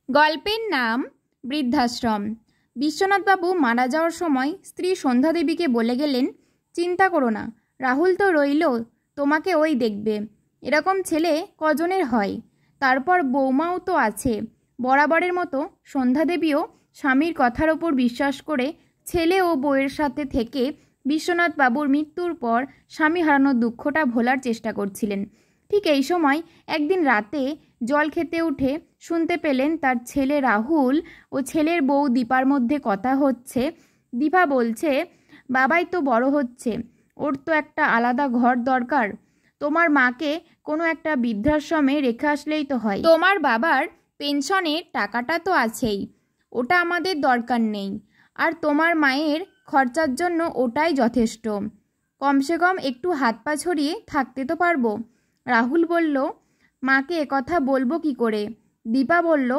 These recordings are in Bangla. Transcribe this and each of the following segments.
গল্পের নাম বৃদ্ধাশ্রম। বিশ্বনাথবাবু মারা যাওয়ার সময় স্ত্রী সন্ধ্যা দেবীকে বলে গেলেন, চিন্তা করো না, রাহুল তো রইল, তোমাকে ওই দেখবে। এরকম ছেলে কজনের হয়? তারপর বৌমাও তো আছে। বরাবরের মতো সন্ধ্যা দেবীও স্বামীর কথার ওপর বিশ্বাস করে ছেলে ও বউয়ের সাথে থেকে বিশ্বনাথবাবুর মৃত্যুর পর স্বামী হারানোর দুঃখটা ভোলার চেষ্টা করছিলেন। ঠিক এই সময় একদিন রাতে জল খেতে উঠে শুনতে পেলেন তার ছেলে রাহুল ও ছেলের বউ দীপার মধ্যে কথা হচ্ছে। দীপা বলছে, বাবাই তো বড় হচ্ছে, ওর তো একটা আলাদা ঘর দরকার। তোমার মাকে কোনো একটা বৃদ্ধাশ্রমে রেখে আসলেই তো হয়। তোমার বাবার পেনশনের টাকাটা তো আছেই, ওটা আমাদের দরকার নেই। আর তোমার মায়ের খরচার জন্য ওটাই যথেষ্ট। কমসে কম একটু হাত পা ছড়িয়ে থাকতে তো পারবো। রাহুল বলল, মাকে একথা বলবো কি করে? দীপা বলল,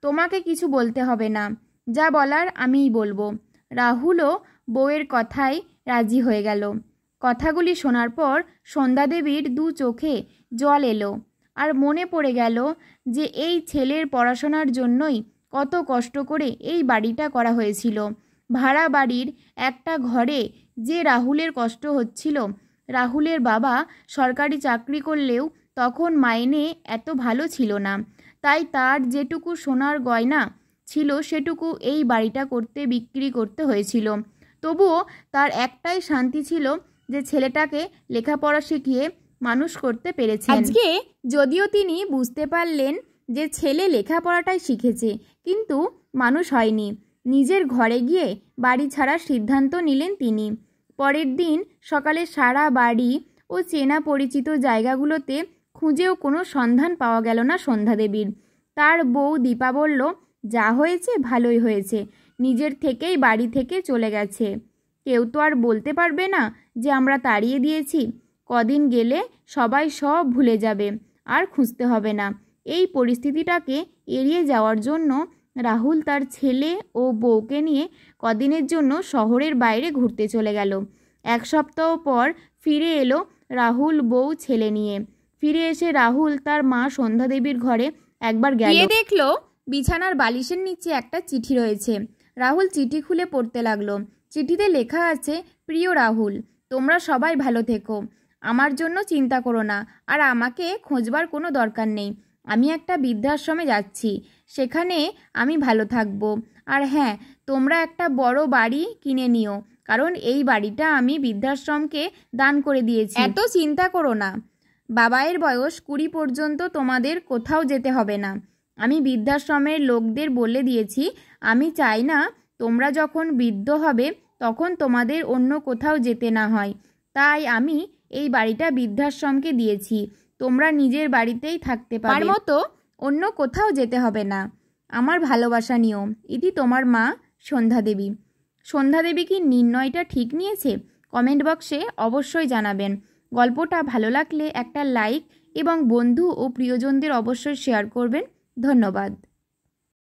তোমাকে কিছু বলতে হবে না, যা বলার আমিই বলবো। রাহুলও বউয়ের কথায় রাজি হয়ে গেল। কথাগুলি শোনার পর সন্ধ্যা দেবীর দু চোখে জল এলো, আর মনে পড়ে গেল যে এই ছেলের পড়াশোনার জন্যই কত কষ্ট করে এই বাড়িটা করা হয়েছিল। ভাড়া বাড়ির একটা ঘরে যে রাহুলের কষ্ট হচ্ছিল। রাহুলের বাবা সরকারি চাকরি করলেও তখন মাইনে এত ভালো ছিল না, তাই তার যেটুকু সোনার গয়না ছিল সেটুকু এই বাড়িটা করতে বিক্রি করতে হয়েছিল। তবুও তার একটাই শান্তি ছিল যে ছেলেটাকে লেখাপড়া শিখিয়ে মানুষ করতে পেরেছেন। আজকে যদিও তিনি বুঝতে পারলেন যে ছেলে লেখাপড়াটাই শিখেছে, কিন্তু মানুষ হয়নি। নিজের ঘরে গিয়ে বাড়ি ছাড়ার সিদ্ধান্ত নিলেন তিনি। পরের দিন সকালে সারা বাড়ি ও চেনা পরিচিত জায়গাগুলোতে খুঁজেও কোনো সন্ধান পাওয়া গেল না সন্ধ্যা দেবীর। তার বউ দীপা বলল, যা হয়েছে ভালোই হয়েছে, নিজের থেকেই বাড়ি থেকে চলে গেছে। কেউ তো আর বলতে পারবে না যে আমরা তাড়িয়ে দিয়েছি। কদিন গেলে সবাই সব ভুলে যাবে, আর খুঁজতে হবে না। এই পরিস্থিতিটাকে এড়িয়ে যাওয়ার জন্য রাহুল তার ছেলে ও বউকে নিয়ে কদিনের জন্য শহরের বাইরে ঘুরতে চলে গেল। এক সপ্তাহ পর ফিরে এলো রাহুল বউ ছেলে নিয়ে। ফিরে এসে রাহুল তার মা সন্ধ্যা দেবীর ঘরে একবার গিয়ে দেখলো বিছানার বালিশের নিচে একটা চিঠি রয়েছে। রাহুল চিঠি খুলে পড়তে লাগলো। চিঠিতে লেখা আছে, প্রিয় রাহুল, তোমরা সবাই ভালো থেকো, আমার জন্য চিন্তা করো না, আর আমাকে খোঁজবার কোনো দরকার নেই। আমি একটা বৃদ্ধাশ্রমে যাচ্ছি, সেখানে আমি ভালো থাকবো। আর হ্যাঁ, তোমরা একটা বড় বাড়ি কিনে নিও, কারণ এই বাড়িটা আমি বৃদ্ধাশ্রমকে দান করে দিয়েছি। এত চিন্তা করো না, বাবাইয়ের বয়স 20 পর্যন্ত তোমাদের কোথাও যেতে হবে না। আমি বৃদ্ধাশ্রমের লোকদের বলে দিয়েছি, আমি চাই না তোমরা যখন বৃদ্ধ হবে তখন তোমাদের অন্য কোথাও যেতে না হয়। তাই আমি এই বাড়িটা বৃদ্ধাশ্রমকে দিয়েছি, তোমরা নিজের বাড়িতেই থাকতে পারবে, আমার মতো অন্য কোথাও যেতে হবে না। আমার ভালোবাসা নিও। ইতি তোমার মা সন্ধ্যা দেবী। সন্ধ্যা দেবী কি নির্ণয়টা ঠিক নিয়েছে? কমেন্ট বক্সে অবশ্যই জানাবেন। গল্পটা ভালো লাগলে একটা লাইক এবং বন্ধু ও প্রিয়জনদের অবশ্যই শেয়ার করবেন। ধন্যবাদ।